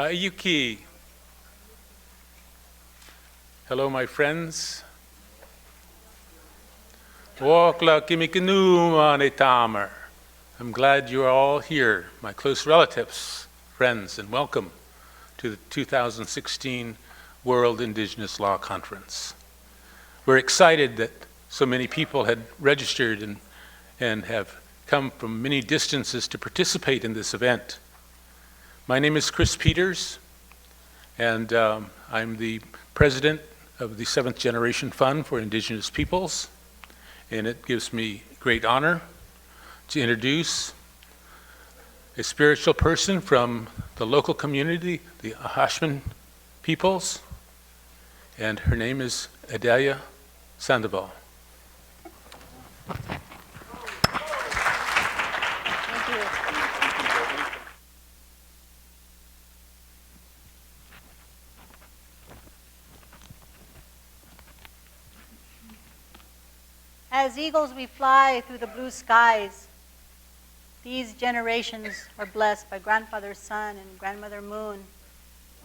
Yuki. Hello, my friends. Wokla kimikinu manetamer. I'm glad you're all here, my close relatives, friends, and welcome to the 2016 World Indigenous Law Conference. We're excited that so many people had registered and have come from many distances to participate in this event. My name is Chris Peters, and I'm the president of the 7th Generation Fund for Indigenous Peoples, and it gives me great honor to introduce a spiritual person from the local community, the Ahashman peoples, and her name is Adelia Sandoval. As eagles we fly through the blue skies. These generations are blessed by Grandfather Sun and Grandmother Moon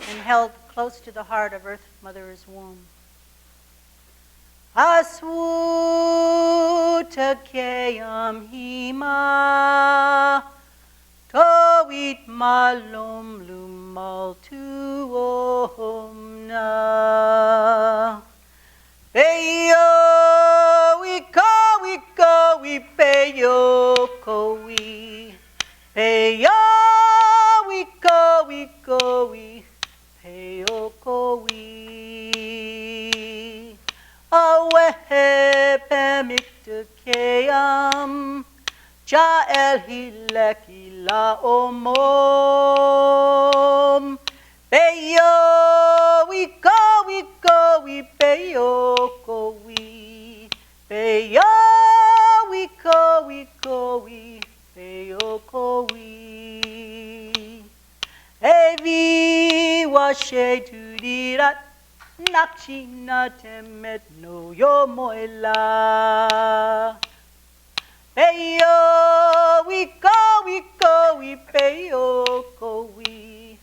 and held close to the heart of Earth Mother's womb. Aswu takeyam hima towit malum lumal tuomna Beyo we go we peyo ko we peyo we go we peyo ko we awe pemik te keyam ja el hileki la omom peyo we go we peyo ko we peyo we go we peyo ko we evi washe tu dirat nakchi na temet no yo moela peyo we go we peyo ko we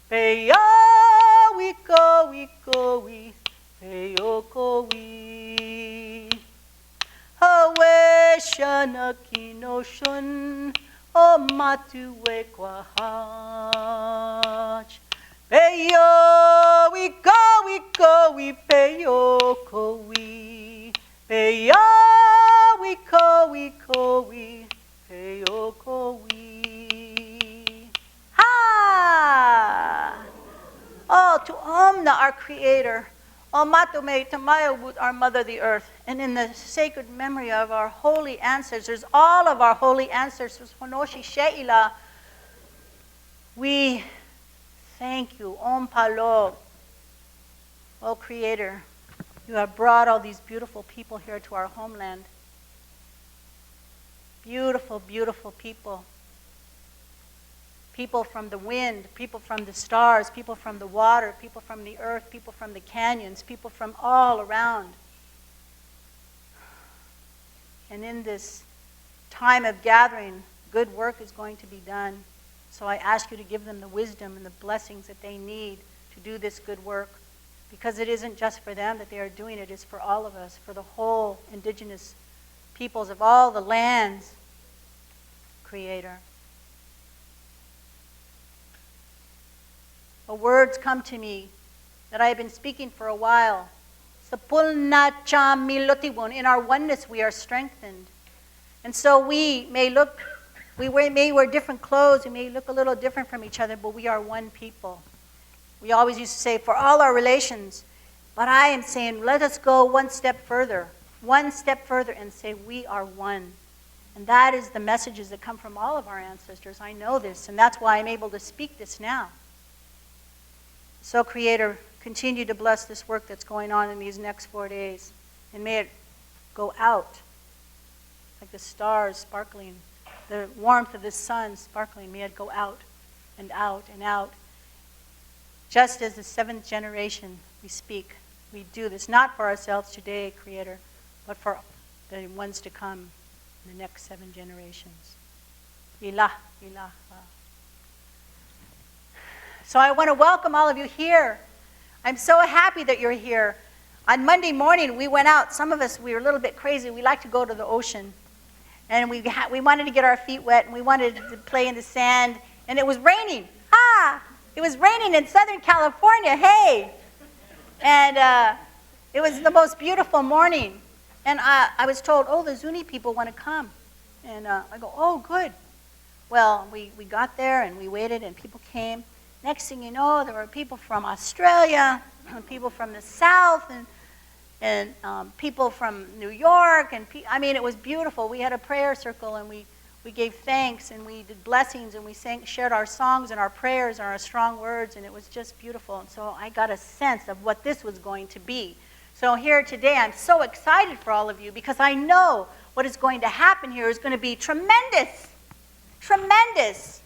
peyo we go we peyo ko we Hawe shana kino shun o matuwe kwa hach peyo we go we peyo ko we peyo we go we peyo ko we ha oh to Omna our creator O Matume Tamayawut, our Mother the Earth, and in the sacred memory of our holy ancestors, all of our holy ancestors, Honoshi Sheila, we thank you, Om Palo. O Creator, you have brought all these beautiful people here to our homeland. Beautiful, beautiful people. People from the wind, people from the stars, people from the water, people from the earth, people from the canyons, people from all around. And in this time of gathering, good work is going to be done. So I ask you to give them the wisdom and the blessings that they need to do this good work. Because it isn't just for them that they are doing it, it's for all of us, for the whole indigenous peoples of all the lands, Creator. Words come to me that I have been speaking for a while. In our oneness we are strengthened. And so we may wear different clothes, we may look a little different from each other, but we are one people. We always used to say, for all our relations, but I am saying, let us go one step further and say we are one. And that is the messages that come from all of our ancestors. I know this, and that's why I'm able to speak this now. So, Creator, continue to bless this work that's going on in these next 4 days. And may it go out like the stars sparkling, the warmth of the sun sparkling. May it go out and out and out. Just as the 7th generation we speak, we do this not for ourselves today, Creator, but for the ones to come in the next 7 generations. Ilah, ilah. So I want to welcome all of you here. I'm so happy that you're here. On Monday morning, we went out. Some of us, we were a little bit crazy. We like to go to the ocean. And we wanted to get our feet wet, and we wanted to play in the sand. And it was raining. It was raining in Southern California. Hey! And it was the most beautiful morning. And I was told, oh, the Zuni people want to come. And I go, oh, good. Well, we got there, and we waited, and people came. Next thing you know, there were people from Australia, and people from the South, and people from New York. And I mean, it was beautiful. We had a prayer circle, and we gave thanks, and we did blessings, and we shared our songs and our prayers and our strong words, and it was just beautiful. And so I got a sense of what this was going to be. So here today, I'm so excited for all of you because I know what is going to happen here is going to be tremendous. Tremendous.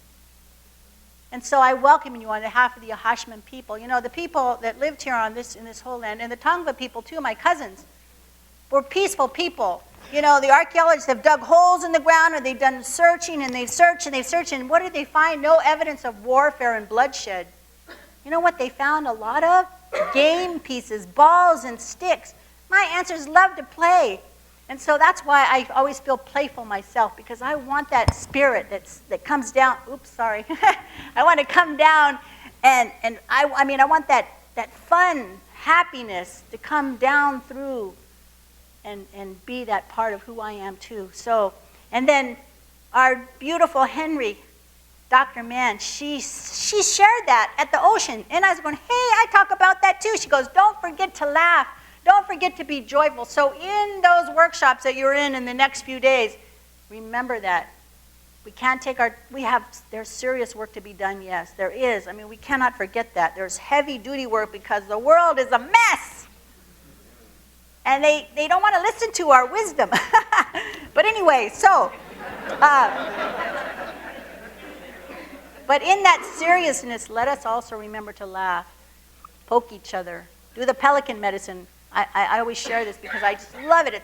And so I welcome you on behalf of the Yahashman people. You know, the people that lived here in this whole land, and the Tongva people too, my cousins, were peaceful people. You know, the archaeologists have dug holes in the ground, and they've done searching, and they've searched, and what did they find? No evidence of warfare and bloodshed. You know what they found a lot of? Game pieces, balls and sticks. My ancestors loved to play. And so that's why I always feel playful myself, because I want that spirit that comes down. Oops, sorry. I want to come down, and I want that fun, happiness to come down through and be that part of who I am too. So, and then our beautiful Henry, Dr. Mann, she shared that at the ocean. And I was going, hey, I talk about that too. She goes, don't forget to laugh. Don't forget to be joyful. So in those workshops that you're in the next few days, remember that. We can't take there's serious work to be done, yes, there is. I mean, we cannot forget that. There's heavy duty work because the world is a mess. And they don't want to listen to our wisdom. But anyway, so, but in that seriousness, let us also remember to laugh, poke each other, do the pelican medicine. I always share this because I just love it. It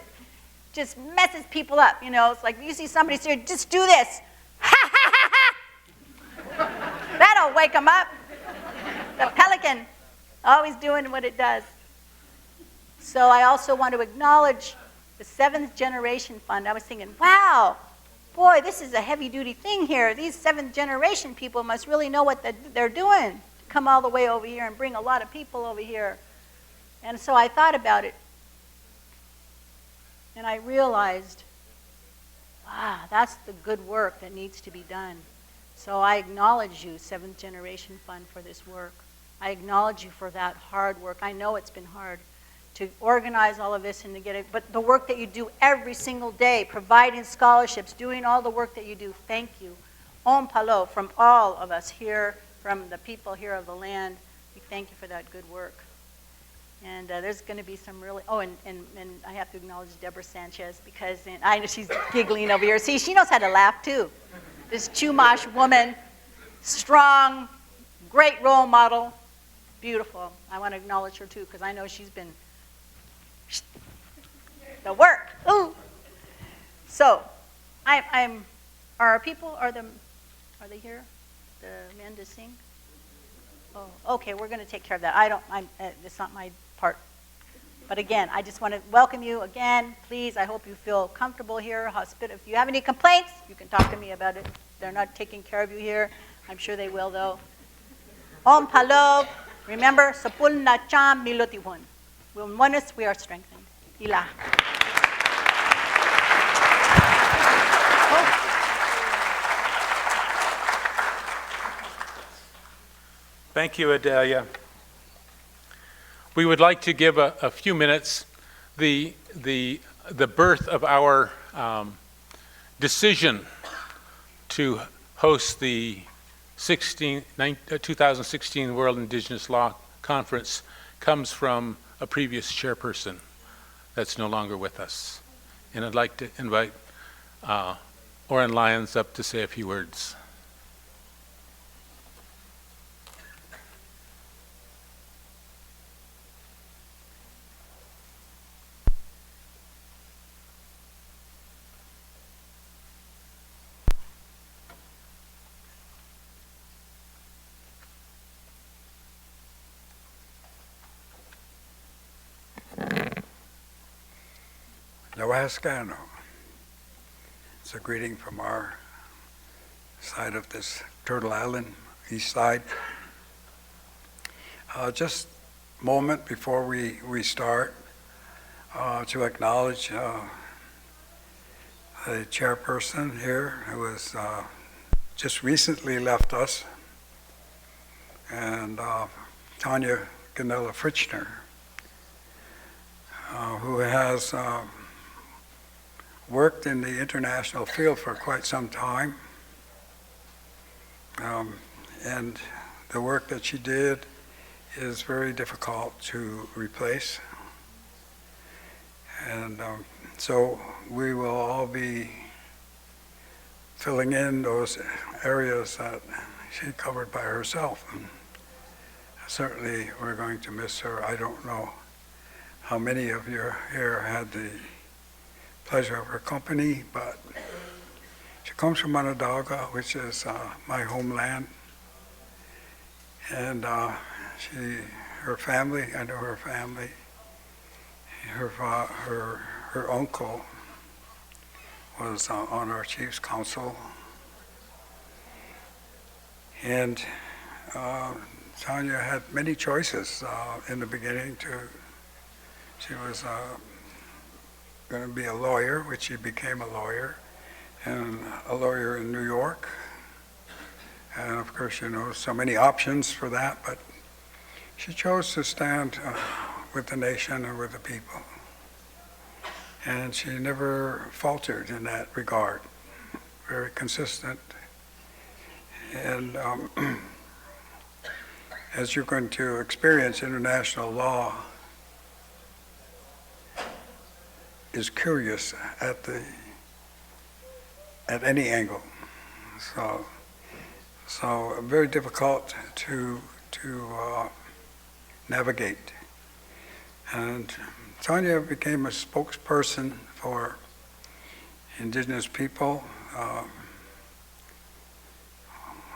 just messes people up, you know. It's like you see somebody say, just do this. Ha, ha, ha, ha. That'll wake them up. The pelican, always doing what it does. So I also want to acknowledge the 7th Generation Fund. I was thinking, wow, boy, this is a heavy-duty thing here. These 7th generation people must really know what they're doing to come all the way over here and bring a lot of people over here. And so I thought about it, and I realized, wow, that's the good work that needs to be done. So I acknowledge you, 7th Generation Fund, for this work. I acknowledge you for that hard work. I know it's been hard to organize all of this and to get it, but the work that you do every single day, providing scholarships, doing all the work that you do, thank you. Om Palo, from all of us here, from the people here of the land, we thank you for that good work. And there's going to be some really, and I have to acknowledge Deborah Sanchez, because I know she's giggling over here. See, she knows how to laugh too. This Chumash woman, strong, great role model, beautiful. I want to acknowledge her too, because I know she's been the work. Ooh. So, are they here? The men to sing? Oh, okay, we're going to take care of that. It's not my part. But again, I just want to welcome you again. Please, I hope you feel comfortable here. If you have any complaints, you can talk to me about it. They're not taking care of you here. I'm sure they will, though. Om Palo. Remember, Sapul na cham milotiwon. When oneness, we are strengthened. Ila. Thank you, Adelia. We would like to give a few minutes. The birth of our decision to host the 2016 World Indigenous Law Conference comes from a previous chairperson that's no longer with us. And I'd like to invite Oren Lyons up to say a few words. Kawascano. It's a greeting from our side of this Turtle Island, east side. Just a moment before we start to acknowledge the chairperson here who has just recently left us, and Tanya Ganella Fritschner, who has worked in the international field for quite some time. And the work that she did is very difficult to replace. And so we will all be filling in those areas that she covered by herself. And certainly we're going to miss her. I don't know how many of you here had the pleasure of her company, but she comes from Onondaga, which is my homeland. And her family, I know her family, her uncle was on our Chiefs Council. And Tanya had many choices in the beginning. She was going to be a lawyer, which she became a lawyer, and a lawyer in New York. And of course, you know, so many options for that, but she chose to stand with the nation and with the people. And she never faltered in that regard, very consistent. And as you're going to experience, international law is curious at any angle. So very difficult to navigate. And Tanya became a spokesperson for Indigenous people.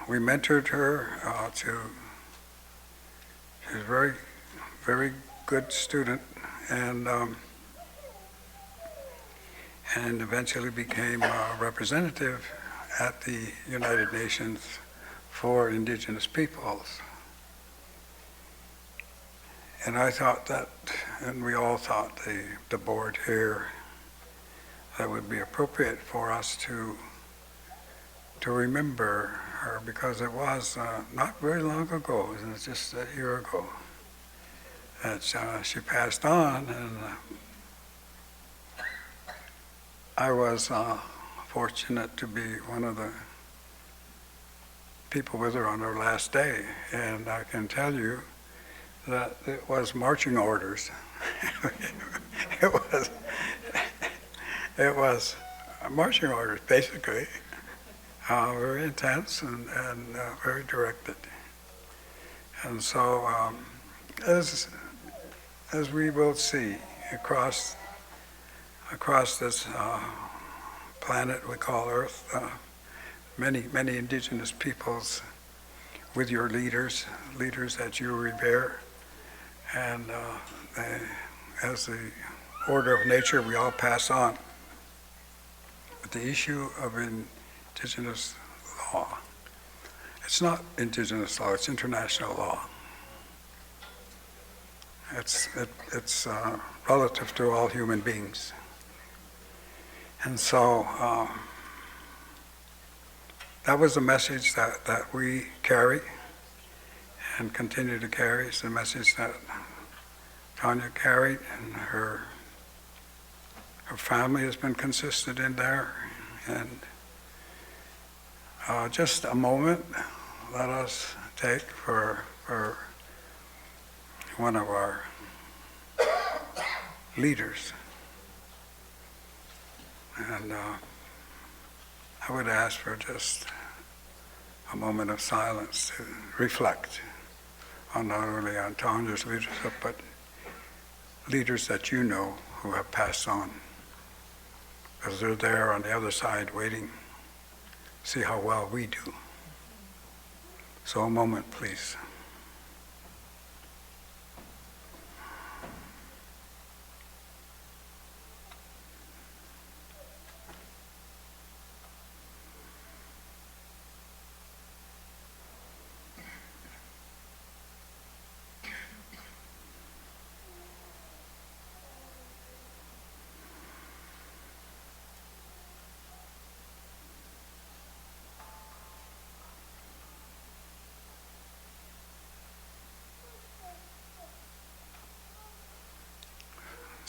We mentored her she was a very, very good student, and eventually became a representative at the United Nations for Indigenous peoples. And I thought that, and we all thought, the board here, that would be appropriate for us to remember her, because it was not very long ago, it was just a year ago, that she passed on. And I was fortunate to be one of the people with her on her last day, and I can tell you that it was marching orders. it was marching orders, basically, very intense and very directed. And so, as we will see across this planet we call Earth, many Indigenous peoples with your leaders that you revere, and as the order of nature we all pass on. But the issue of Indigenous law, it's not Indigenous law, it's international law. It's relative to all human beings. And so that was the message that we carry and continue to carry. It's the message that Tanya carried, and her family has been consistent in there. And just a moment, let us take for one of our leaders. And I would ask for just a moment of silence to reflect on not only on Tanya's leadership, but leaders that you know who have passed on, because they're there on the other side waiting, see how well we do. So a moment, please.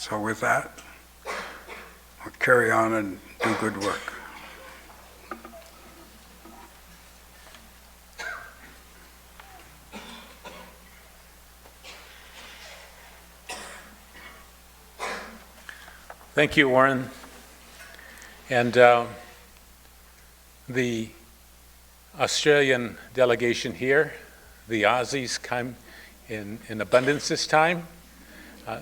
So with that, we'll carry on and do good work. Thank you, Oren. And the Australian delegation here, the Aussies come in abundance this time.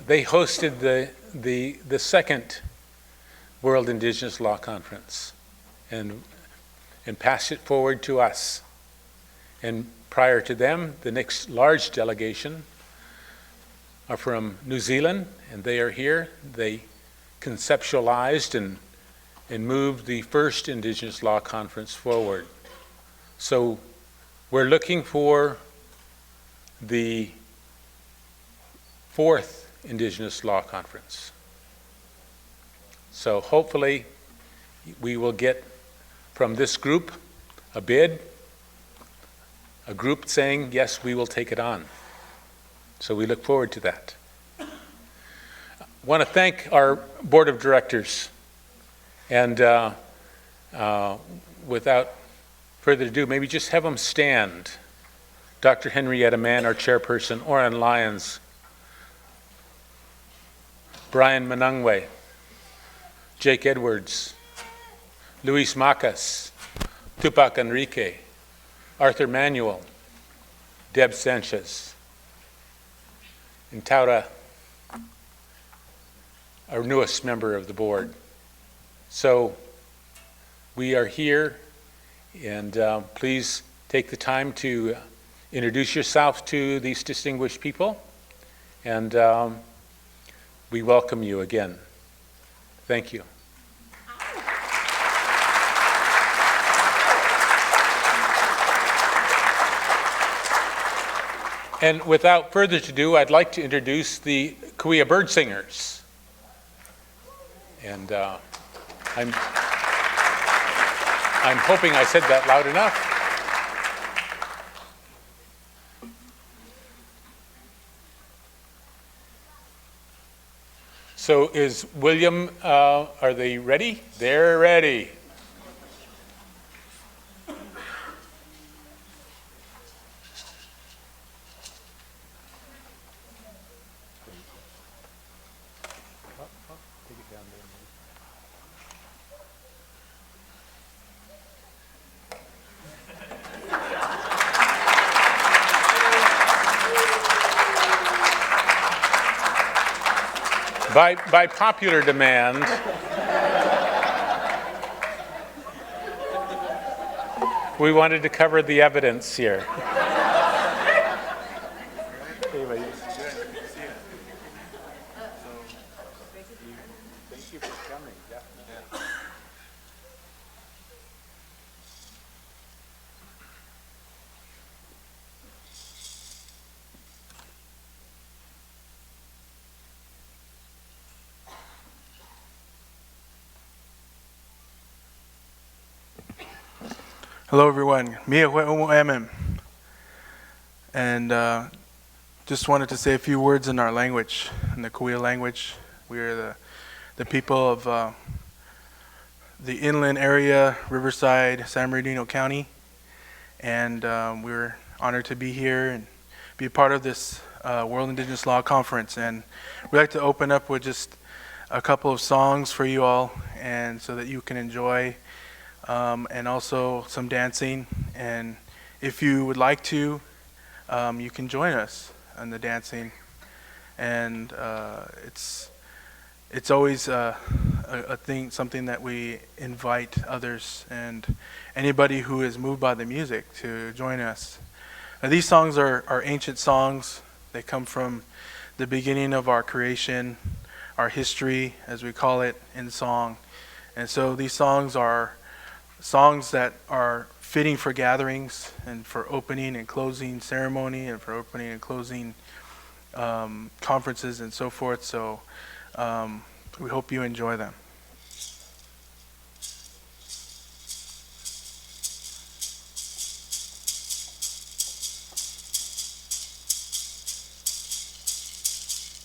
They hosted the second World Indigenous Law Conference and passed it forward to us. And prior to them, the next large delegation are from New Zealand, and they are here. They conceptualized and moved the first Indigenous Law Conference forward. So we're looking for the fourth Indigenous Law Conference. So hopefully we will get from this group a bid, a group saying, yes, we will take it on. So we look forward to that. I want to thank our board of directors, and without further ado, maybe just have them stand. Dr. Henrietta Mann, our chairperson, Oren Lyons, Brian Manungwe, Jake Edwards, Luis Macas, Tupac Enrique, Arthur Manuel, Deb Sanchez, and Taura, our newest member of the board. So we are here, and please take the time to introduce yourself to these distinguished people, and we welcome you again. Thank you. And without further ado, I'd like to introduce the Cahuilla bird singers. And I'm hoping I said that loud enough. So is William, are they ready? They're ready. By popular demand, we wanted to cover the evidence here. Thank you for coming, definitely. Hello everyone, Mia Hue'umo and just wanted to say a few words in our language, in the Cahuilla language. We are the people of the inland area, Riverside, San Bernardino County, and we're honored to be here and be a part of this World Indigenous Law Conference. And we'd like to open up with just a couple of songs for you all, and so that you can enjoy. And also some dancing, and if you would like to, you can join us in the dancing. And it's always a thing, something that we invite others and anybody who is moved by the music to join us. Now, these songs are ancient songs. They come from the beginning of our creation, our history, as we call it, in song. And so these songs are songs that are fitting for gatherings and for opening and closing ceremony and for opening and closing conferences and so forth. So we hope you enjoy them.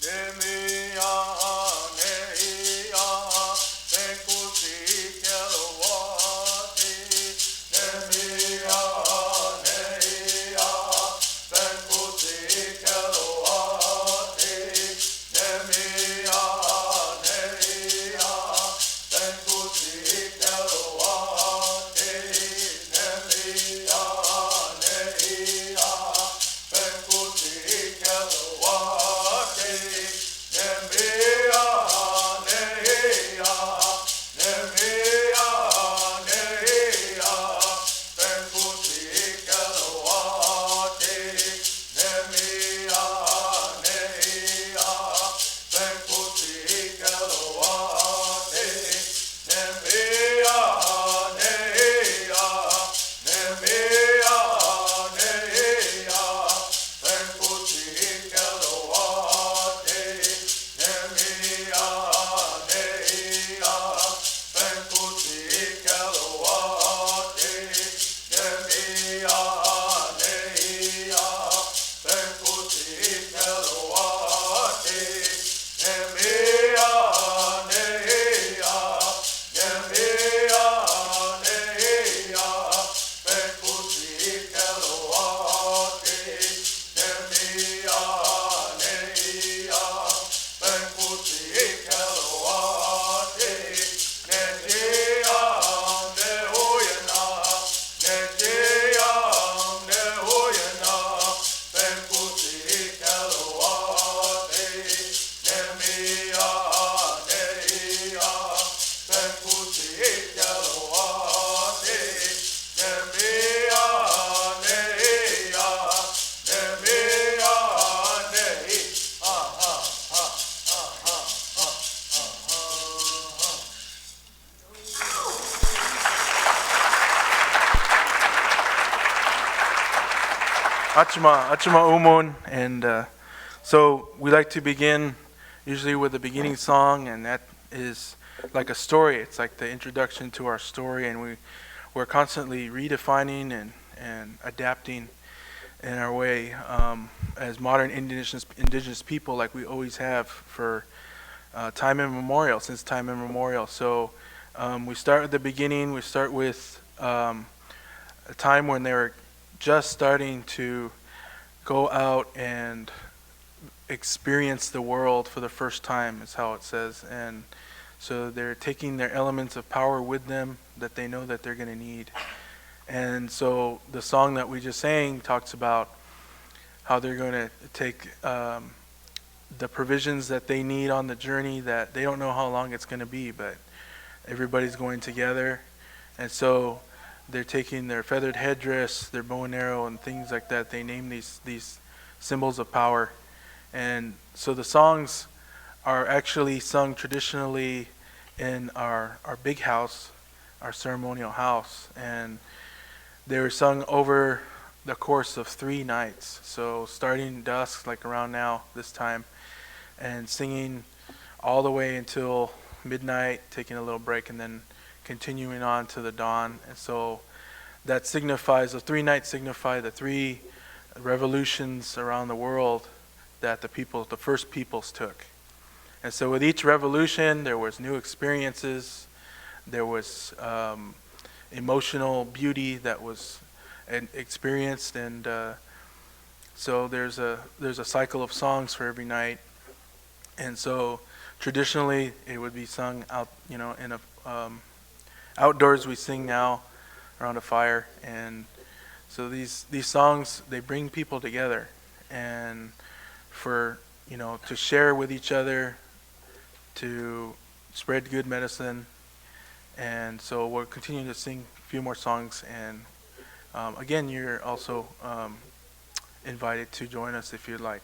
Let me Achima Umun. And so we like to begin usually with a beginning song, and that is like a story. It's like the introduction to our story, and we're constantly redefining and adapting in our way as modern indigenous people, like we always have for time immemorial, since time immemorial. So we start at the beginning. We start with a time when they were just starting to go out and experience the world for the first time, is how it says. And so they're taking their elements of power with them that they know that they're going to need. And so the song that we just sang talks about how they're going to take the provisions that they need on the journey, that they don't know how long it's going to be, but everybody's going together. And so they're taking their feathered headdress, their bow and arrow, and things like that. They name these symbols of power. And so the songs are actually sung traditionally in our big house, our ceremonial house. And they were sung over the course of 3 nights. So starting dusk, like around now, this time, and singing all the way until midnight, taking a little break, and then continuing on to the dawn. And so that signifies, the 3 nights signify the 3 revolutions around the world that the first peoples took. And so with each revolution, there was new experiences, there was emotional beauty that was experienced, and so there's a cycle of songs for every night. And so traditionally it would be sung out, in a outdoors. We sing now around a fire. And so these songs, they bring people together, and for to share with each other, to spread good medicine. And so we'll continue to sing a few more songs, and again, you're also invited to join us if you'd like.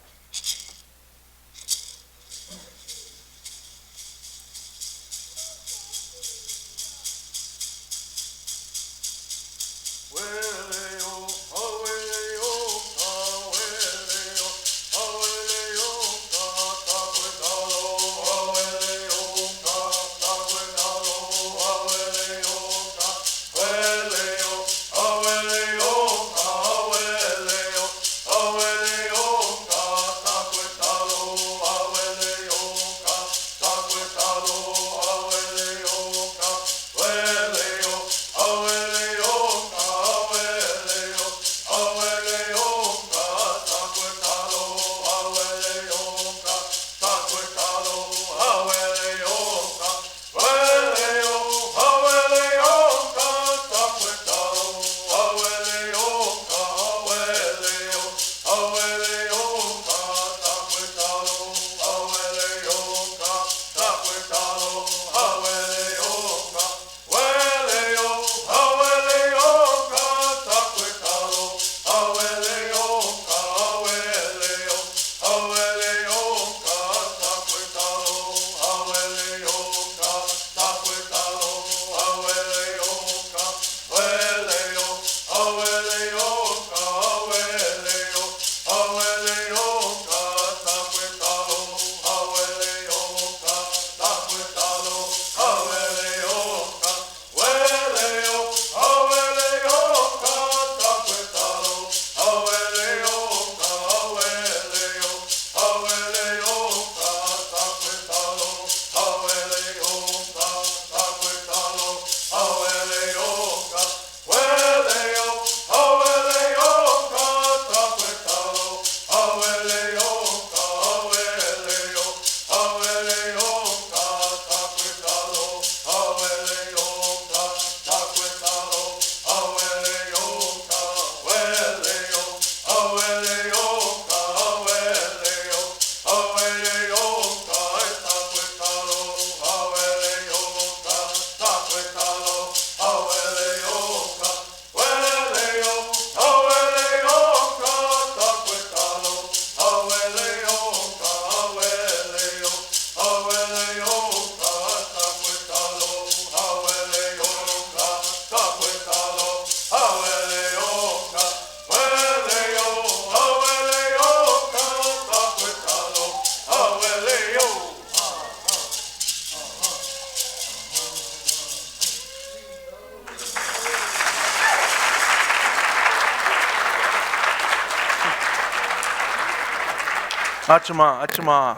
Achama, Achama,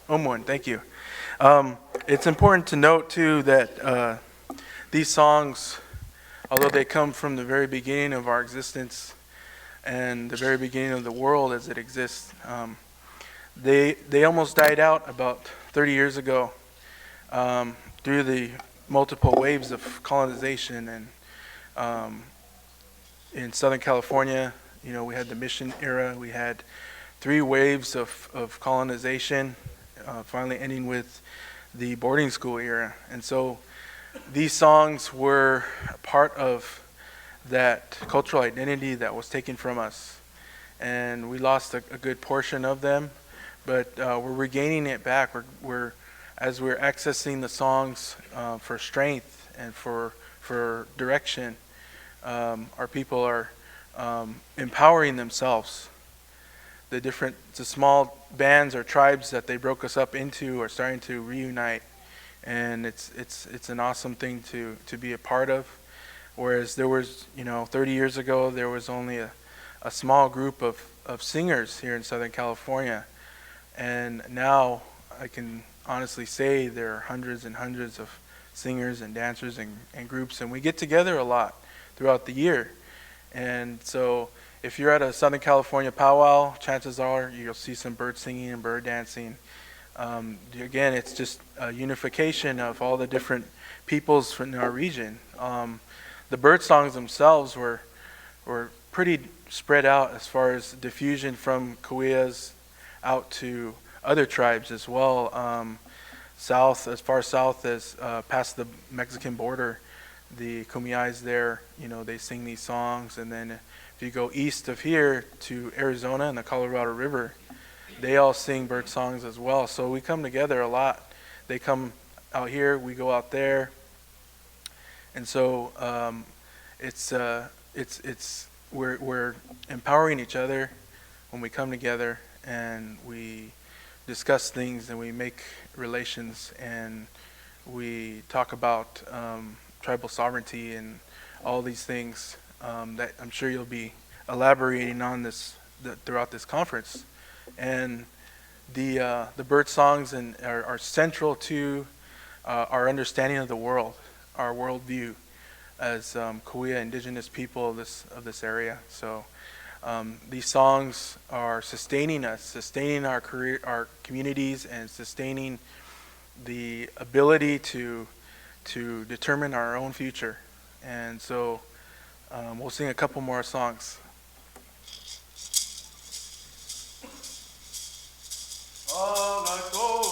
Omwan, thank you. It's important to note too that these songs, although they come from the very beginning of our existence and the very beginning of the world as it exists, they almost died out about 30 years ago through the multiple waves of colonization. And in Southern California, we had the mission era. We had 3 waves of colonization, finally ending with the boarding school era. And so these songs were a part of that cultural identity that was taken from us. And we lost a good portion of them, but we're regaining it back. As we're accessing the songs for strength and for direction, our people are empowering themselves. The small bands or tribes that they broke us up into are starting to reunite, and it's an awesome thing to be a part of. Whereas there was 30 years ago there was only a small group of singers here in Southern California, and now I can honestly say there are hundreds and hundreds of singers and dancers and groups, and we get together a lot throughout the year. And so if you're at a Southern California powwow, chances are you'll see some bird singing and bird dancing. Again, it's just a unification of all the different peoples from our region. The bird songs themselves were pretty spread out as far as diffusion from Cahuillas out to other tribes as well. South, as far south as past the Mexican border, the Kumiyais there, they sing these songs. And then if you go east of here to Arizona and the Colorado River, they all sing bird songs as well. So we come together a lot. They come out here, we go out there. And so we're empowering each other when we come together, and we discuss things, and we make relations, and we talk about tribal sovereignty and all these things that I'm sure you'll be elaborating on throughout this conference. And the bird songs are central to our understanding of the world, our worldview as Cahuilla Indigenous people of this area. So these songs are sustaining us, sustaining our communities, and sustaining the ability to determine our own future. And so we'll sing a couple more songs. Let's go.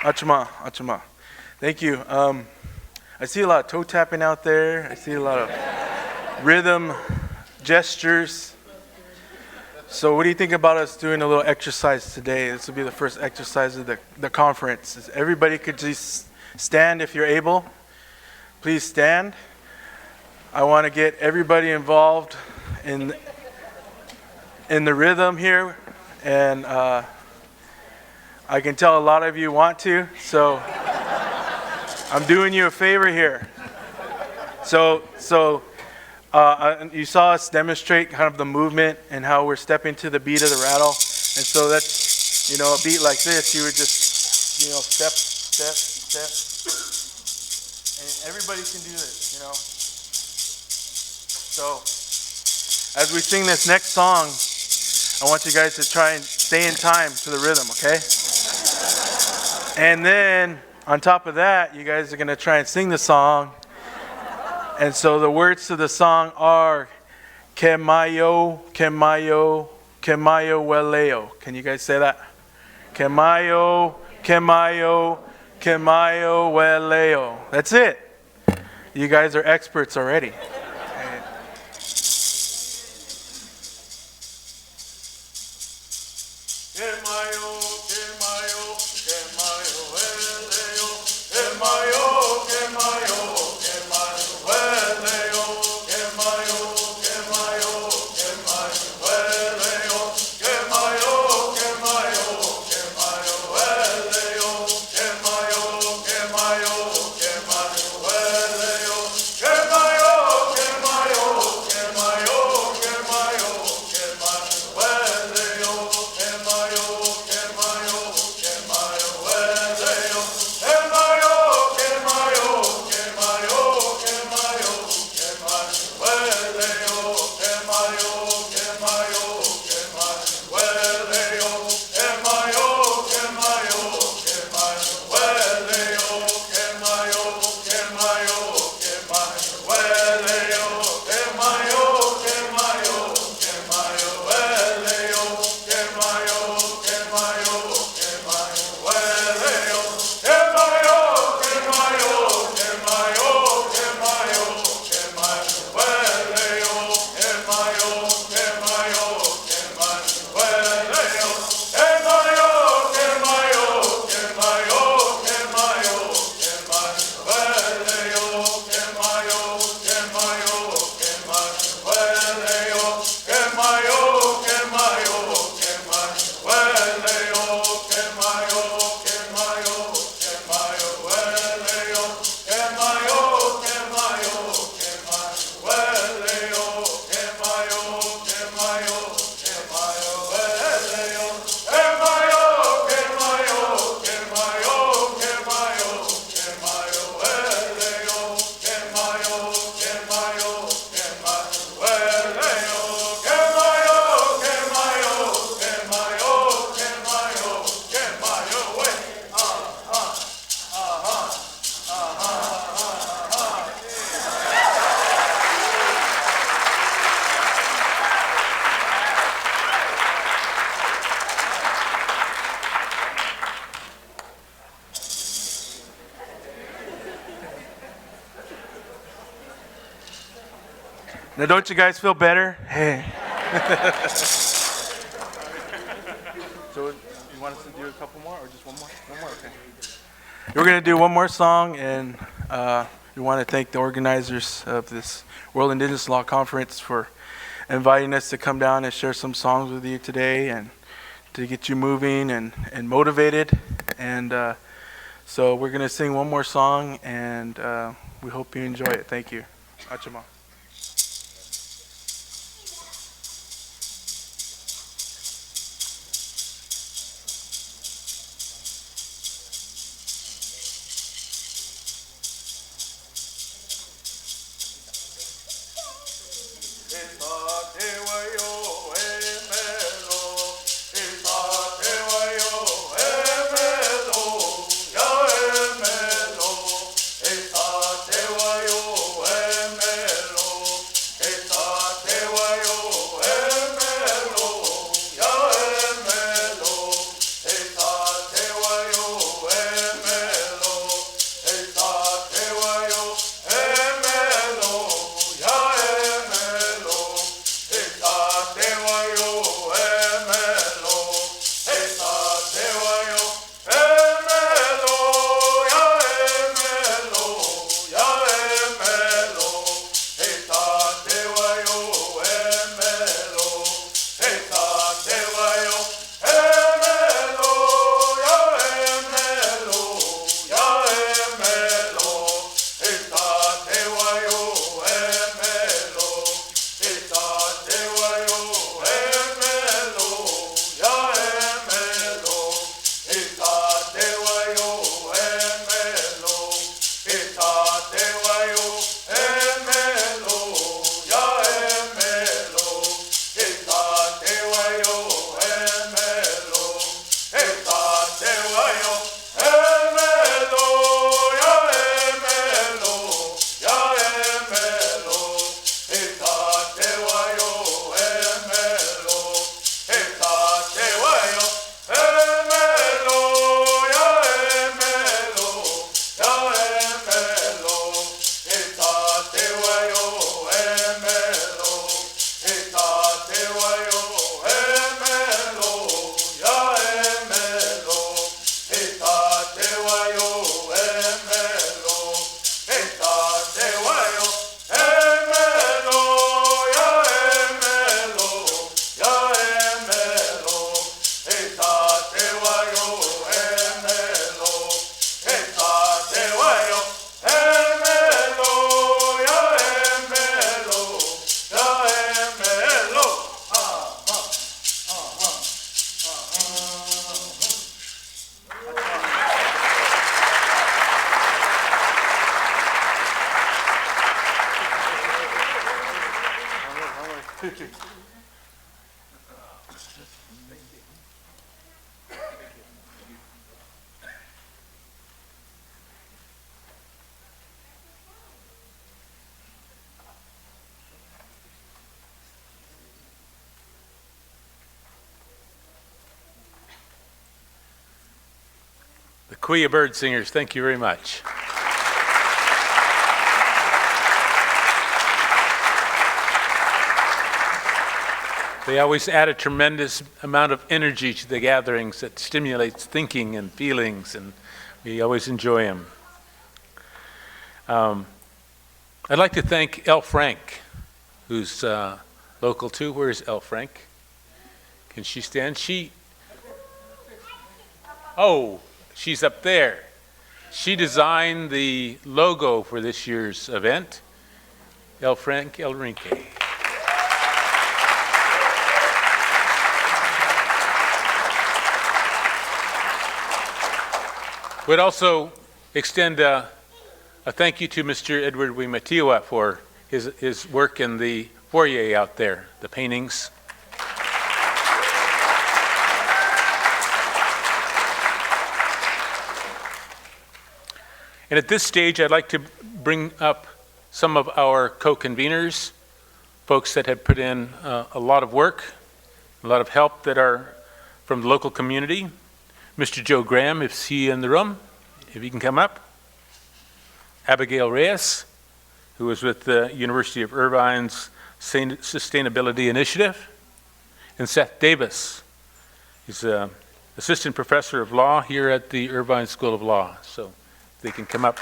Achama, achama. Thank you. I see a lot of toe tapping out there. I see a lot of rhythm, gestures. So what do you think about us doing a little exercise today? This will be the first exercise of the conference. Everybody could just stand if you're able. Please stand. I want to get everybody involved in the rhythm here. And I can tell a lot of you want to. So I'm doing you a favor here. So you saw us demonstrate kind of the movement and how we're stepping to the beat of the rattle. And so that's, a beat like this, you would just, step, step, step. And everybody can do this, So as we sing this next song, I want you guys to try and stay in time to the rhythm, okay? And then on top of that, you guys are going to try and sing the song. And so the words to the song are Que mayo, que mayo, que mayo hueleo. Can you guys say that? Que mayo, que mayo, que mayo hueleo. That's it. You guys are experts already. Now, don't you guys feel better? Hey. So, you want us to do a couple more, or just one more? One more, okay. We're going to do one more song, and we want to thank the organizers of this World Indigenous Law Conference for inviting us to come down and share some songs with you today, and to get you moving and motivated. And so we're going to sing one more song, and we hope you enjoy it. Thank you. Achama. Te Cahuilla bird singers, thank you very much. They always add a tremendous amount of energy to the gatherings that stimulates thinking and feelings, and we always enjoy them. I'd like to thank Elle Frank, who's local too. Where's Elle Frank? Can she stand? Oh, she's up there. She designed the logo for this year's event. Elle Frank El Rinque. We'd also extend a thank you to Mr. Edward Wimatiwa for his work in the foyer out there, the paintings. And at this stage, I'd like to bring up some of our co-conveners, folks that have put in a lot of work, a lot of help that are from the local community. Mr. Joe Graham, if he in the room, if he can come up. Abigail Reyes, who was with the University of Irvine's Sustainability Initiative. And Seth Davis, he's an assistant professor of law here at the Irvine School of Law. So if they can come up.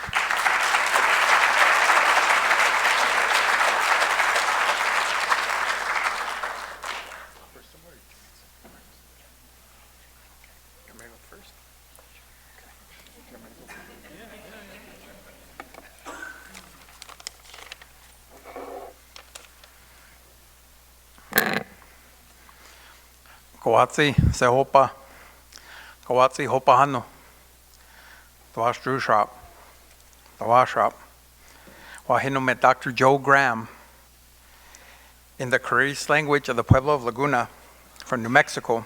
Kawatsi se hopa, Kawatsi hopa hano, Tawashtru shop, Tawashop, Wahino met Dr. Joe Graham in the Caribbean language of the Pueblo of Laguna from New Mexico.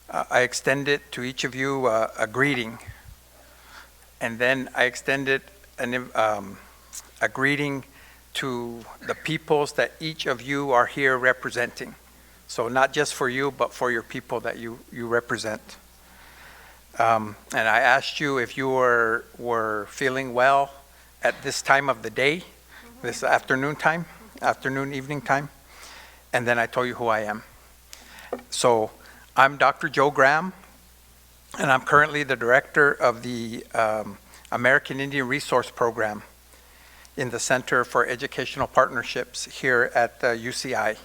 I extended to each of you a greeting, and then I extended a greeting to the peoples that each of you are here representing. So not just for you, but for your people that you represent. And I asked you if you were feeling well at this time of the day, this afternoon, evening time, and then I told you who I am. So I'm Dr. Joe Graham, and I'm currently the director of the American Indian Resource Program in the Center for Educational Partnerships here at UCI.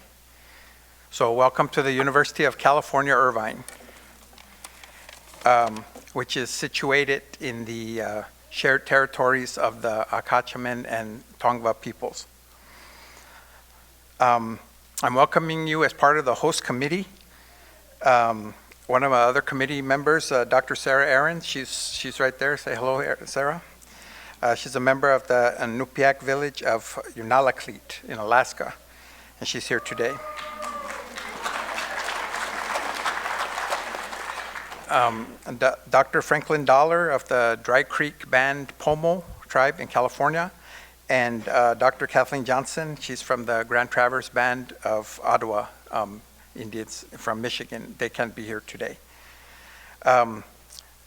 So welcome to the University of California, Irvine, which is situated in the shared territories of the Acachamen and Tongva peoples. I'm welcoming you as part of the host committee. One of my other committee members, Dr. Sarah Aaron, she's right there. Say hello, Sarah. She's a member of the Inupiaq village of Unalakleet in Alaska, and she's here today. Dr. Franklin Dollar of the Dry Creek Band Pomo tribe in California, and Dr. Kathleen Johnson, she's from the Grand Traverse Band of Ottawa Indians from Michigan. They can't be here today.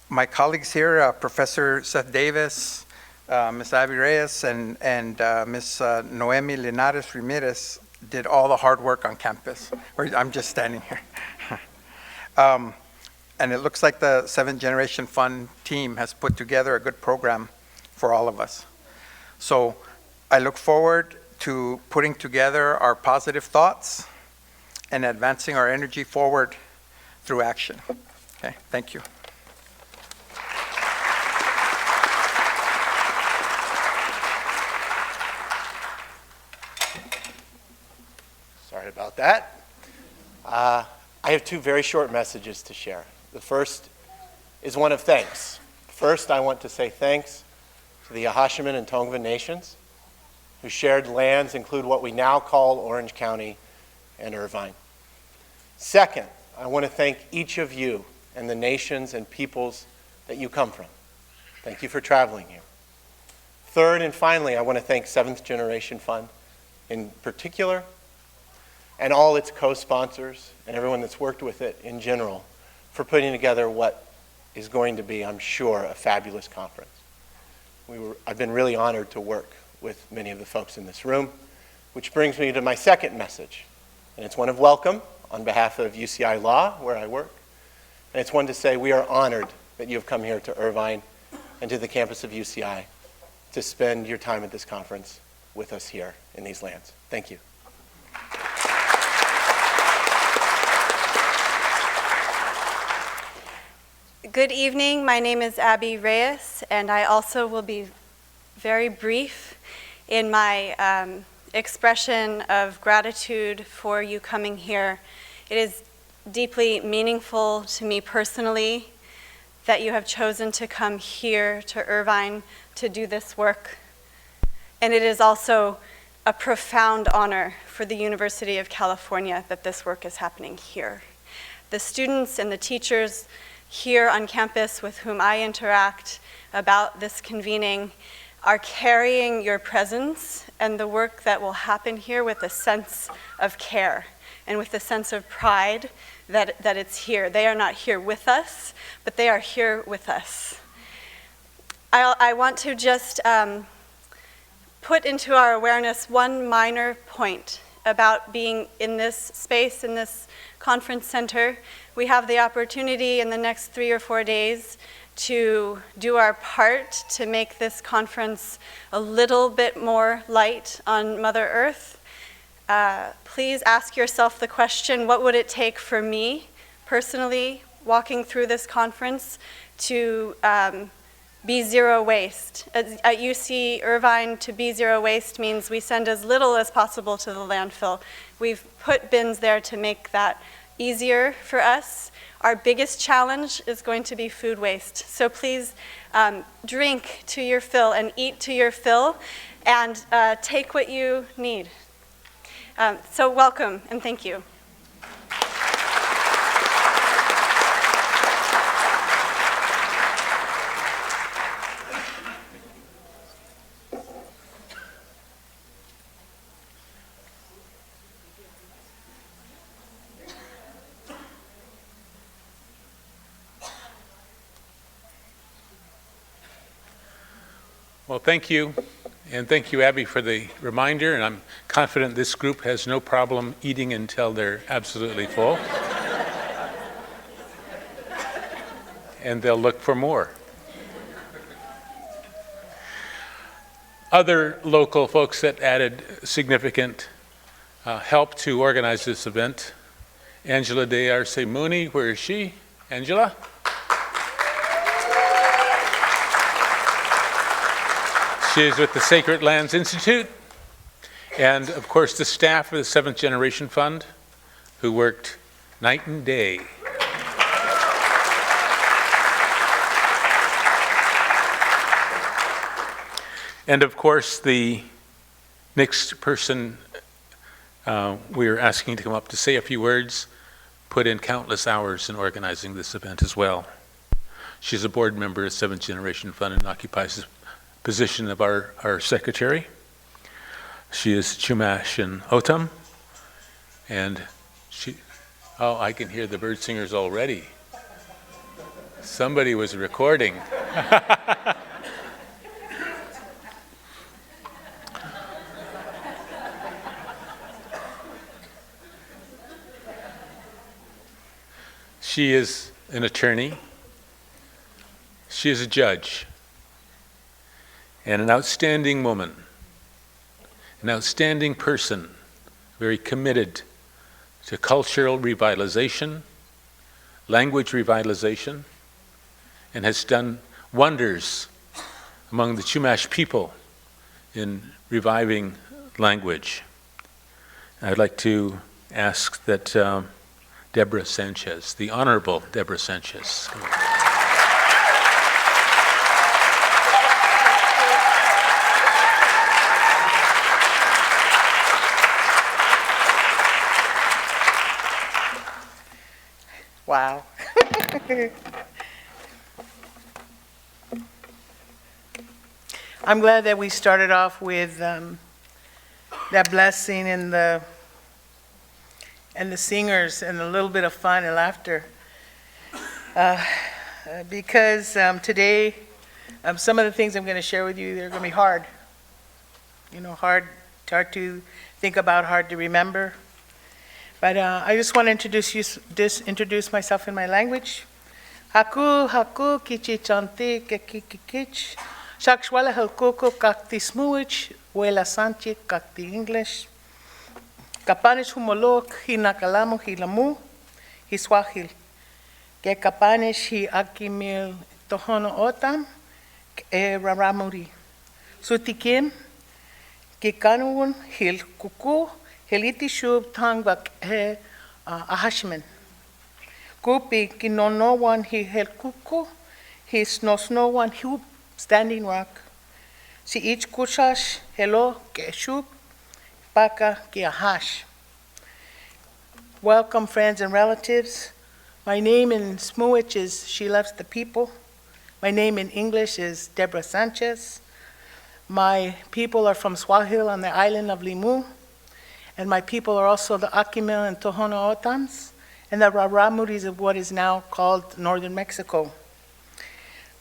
My colleagues here, Professor Seth Davis, Ms. Abby Reyes, and Ms. Noemi Linares Ramirez did all the hard work on campus. I'm just standing here. And it looks like the 7th Generation Fund team has put together a good program for all of us. So I look forward to putting together our positive thoughts and advancing our energy forward through action. Okay, thank you. Sorry about that. I have two very short messages to share. The first is one of thanks. First, I want to say thanks to the Ahachiman and Tongva nations, whose shared lands include what we now call Orange County and Irvine. Second, I want to thank each of you and the nations and peoples that you come from. Thank you for traveling here. Third, and finally, I want to thank 7th Generation Fund in particular, and all its co-sponsors and everyone that's worked with it in general, for putting together what is going to be, I'm sure, a fabulous conference. I've been really honored to work with many of the folks in this room, which brings me to my second message. And it's one of welcome on behalf of UCI Law, where I work. And it's one to say we are honored that you have come here to Irvine and to the campus of UCI to spend your time at this conference with us here in these lands. Thank you. Good evening. My name is Abby Reyes, and I also will be very brief in my expression of gratitude for you coming here. It is deeply meaningful to me personally that you have chosen to come here to Irvine to do this work. And it is also a profound honor for the University of California that this work is happening here. The students and the teachers here on campus with whom I interact about this convening are carrying your presence and the work that will happen here with a sense of care and with a sense of pride that it's here. They are not here with us, but they are here with us. I want to just put into our awareness one minor point about being in this space, in this conference center. We have the opportunity in the next 3 or 4 days to do our part to make this conference a little bit more light on Mother Earth. Please ask yourself the question, what would it take for me personally walking through this conference to be zero waste? At UC Irvine, to be zero waste means we send as little as possible to the landfill. We've put bins there to make that easier for us. Our biggest challenge is going to be food waste. So please drink to your fill and eat to your fill and take what you need. So welcome and thank you. Well, thank you, and thank you, Abby, for the reminder, and I'm confident this group has no problem eating until they're absolutely full. And they'll look for more. Other local folks that added significant help to organize this event. Angela de Arce Mooney, where is she? Angela? She is with the Sacred Lands Institute, and of course the staff of the Seventh Generation Fund, who worked night and day. And of course the next person we are asking to come up to say a few words put in countless hours in organizing this event as well. She's a board member of Seventh Generation Fund and occupies the position of our secretary. She is Chumash and Otum, and I can hear the bird singers already. Somebody was recording. She is an attorney. She is a judge. And an outstanding woman, an outstanding person, very committed to cultural revitalization, language revitalization, and has done wonders among the Chumash people in reviving language. I'd like to ask that Deborah Sanchez, the Honorable Deborah Sanchez. Wow. I'm glad that we started off with that blessing and the singers and a little bit of fun and laughter. because today, some of the things I'm going to share with you, they're going to be hard. You know, hard to think about, hard to remember. But I just want to introduce myself in my language. Haku, haku, kichi chanti, kikikich. Shakshwala helkuko kakti smuich, huela sanchi kakti English. Kapanish humolok, hinakalamu, hilamu, hiswahil. Que kapanish hi akimil tohono otam, raramuri. Sutikim, Kikanun hil kuku hiliti shub tangbak ahashman. Kupi kinono one he hel kuku, his no one hub standing rock. Si each kushash hello ke shub paka ki ahash. Welcome friends and relatives. My name in Smuich is She Loves the People. My name in English is Deborah Sanchez. My people are from Swahili on the island of Limu, and my people are also the Akimel and Tohono Otams, and the Raramuris of what is now called northern Mexico.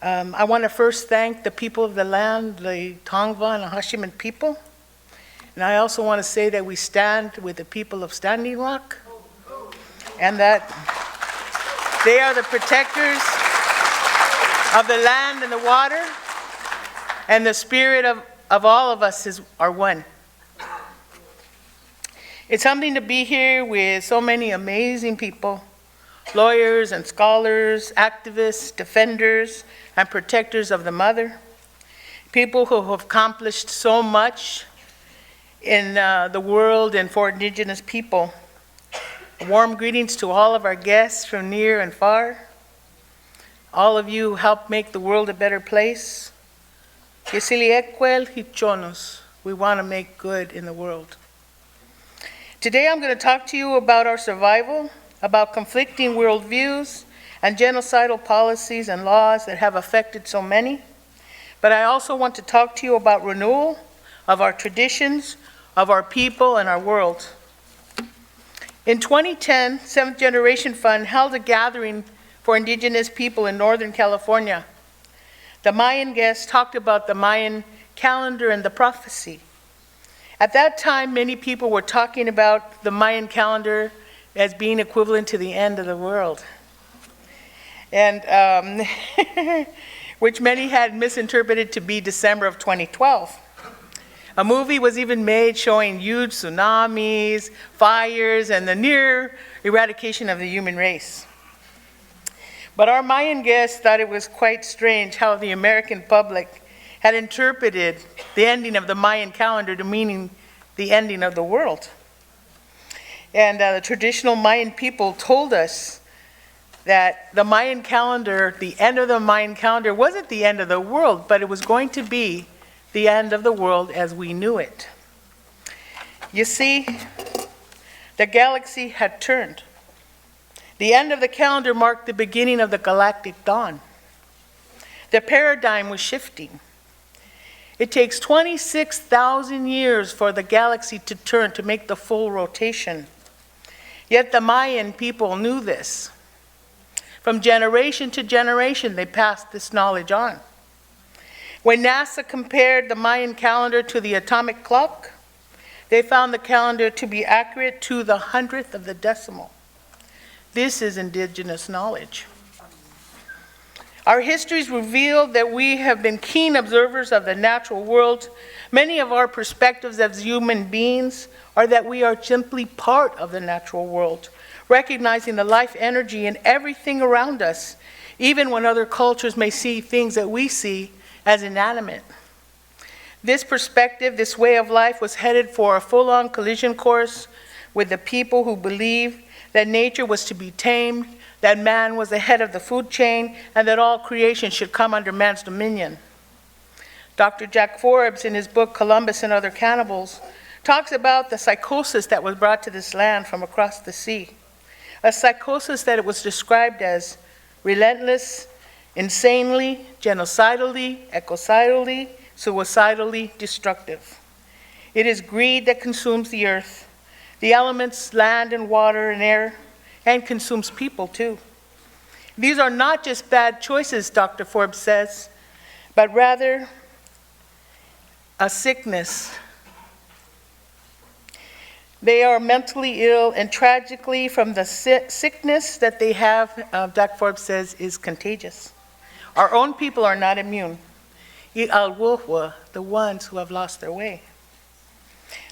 I want to first thank the people of the land, the Tongva and Ahashiman people, and I also want to say that we stand with the people of Standing Rock, and that they are the protectors of the land and the water, and the spirit of all of us are one. It's something to be here with so many amazing people, lawyers and scholars, activists, defenders, and protectors of the mother, people who have accomplished so much in the world and for Indigenous people. Warm greetings to all of our guests from near and far. All of you who help make the world a better place. We want to make good in the world. Today I'm going to talk to you about our survival, about conflicting worldviews and genocidal policies and laws that have affected so many. But I also want to talk to you about renewal of our traditions, of our people and our world. In 2010, Seventh Generation Fund held a gathering for Indigenous people in Northern California. The Mayan guests talked about the Mayan calendar and the prophecy. At that time, many people were talking about the Mayan calendar as being equivalent to the end of the world, and which many had misinterpreted to be December of 2012. A movie was even made showing huge tsunamis, fires, and the near eradication of the human race. But our Mayan guests thought it was quite strange how the American public had interpreted the ending of the Mayan calendar to meaning the ending of the world. And the traditional Mayan people told us that the Mayan calendar, the end of the Mayan calendar, wasn't the end of the world, but it was going to be the end of the world as we knew it. You see, the galaxy had turned. The end of the calendar marked the beginning of the galactic dawn. The paradigm was shifting. It takes 26,000 years for the galaxy to turn to make the full rotation. Yet the Mayan people knew this. From generation to generation, they passed this knowledge on. When NASA compared the Mayan calendar to the atomic clock, they found the calendar to be accurate to the 100th of the decimal. This is Indigenous knowledge. Our histories reveal that we have been keen observers of the natural world. Many of our perspectives as human beings are that we are simply part of the natural world, recognizing the life energy in everything around us, even when other cultures may see things that we see as inanimate. This perspective, this way of life, was headed for a full-on collision course with the people who believe that nature was to be tamed, that man was the head of the food chain, and that all creation should come under man's dominion. Dr. Jack Forbes, in his book Columbus and Other Cannibals, talks about the psychosis that was brought to this land from across the sea. A psychosis that it was described as relentless, insanely, genocidally, ecocidally, suicidally destructive. It is greed that consumes the earth, the elements, land and water and air, and consumes people too. These are not just bad choices, Dr. Forbes says, but rather a sickness. They are mentally ill, and tragically, from the sickness that they have, Dr. Forbes says, is contagious. Our own people are not immune. The ones who have lost their way.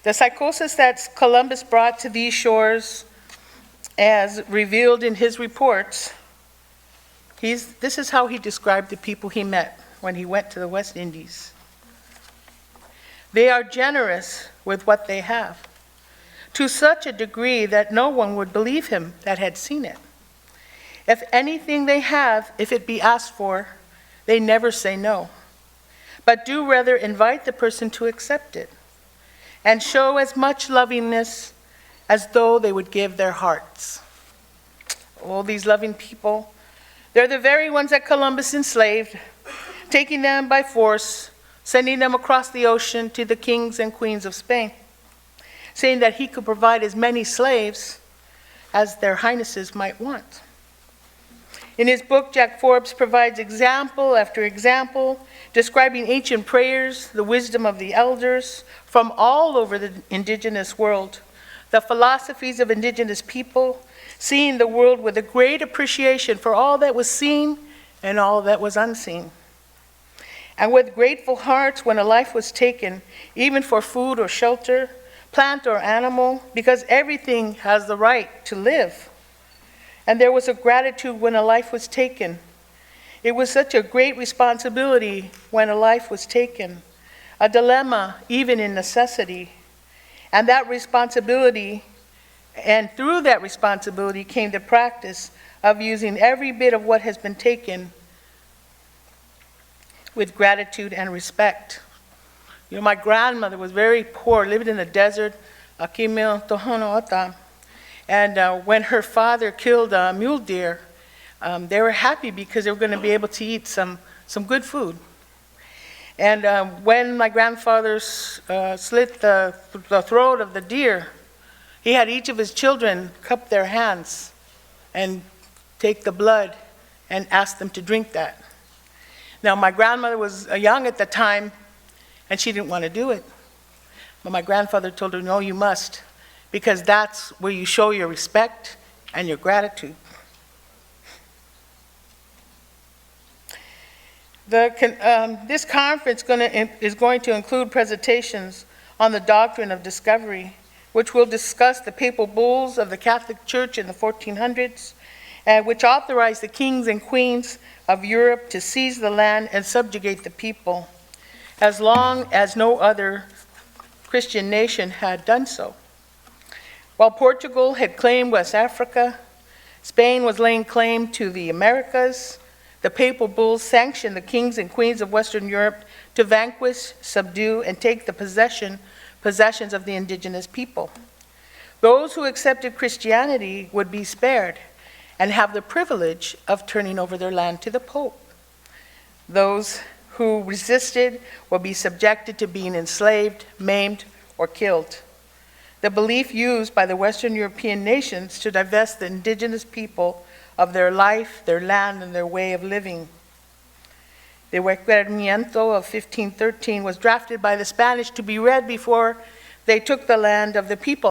The psychosis that Columbus brought to these shores, as revealed in his reports, this is how he described the people he met when he went to the West Indies. They are generous with what they have, to such a degree that no one would believe him that had seen it. If anything they have, if it be asked for, they never say no, but do rather invite the person to accept it, and show as much lovingness as though they would give their hearts. Oh, these loving people, they're the very ones that Columbus enslaved, taking them by force, sending them across the ocean to the kings and queens of Spain, saying that he could provide as many slaves as their highnesses might want. In his book, Jack Forbes provides example after example, describing ancient prayers, the wisdom of the elders from all over the indigenous world, the philosophies of indigenous people, seeing the world with a great appreciation for all that was seen and all that was unseen. And with grateful hearts when a life was taken, even for food or shelter, plant or animal, because everything has the right to live. And there was a gratitude when a life was taken. It was such a great responsibility when a life was taken, a dilemma even in necessity. And that responsibility, and through that responsibility came the practice of using every bit of what has been taken with gratitude and respect. You know, my grandmother was very poor, lived in the desert, and when her father killed a mule deer, they were happy because they were going to be able to eat some good food. And when my grandfather slit the throat of the deer, he had each of his children cup their hands and take the blood and ask them to drink that. Now, my grandmother was young at the time, and she didn't want to do it. But my grandfather told her, no, you must, because that's where you show your respect and your gratitude. This conference is going to include presentations on the doctrine of discovery, which will discuss the papal bulls of the Catholic Church in the 1400s, which authorized the kings and queens of Europe to seize the land and subjugate the people, as long as no other Christian nation had done so. While Portugal had claimed West Africa, Spain was laying claim to the Americas, the papal bulls sanctioned the kings and queens of Western Europe to vanquish, subdue, and take the possessions of the indigenous people. Those who accepted Christianity would be spared and have the privilege of turning over their land to the Pope. Those who resisted will be subjected to being enslaved, maimed, or killed. The belief used by the Western European nations to divest the indigenous people of their life, their land, and their way of living. The Requerimiento of 1513 was drafted by the Spanish to be read before they took the land of the people.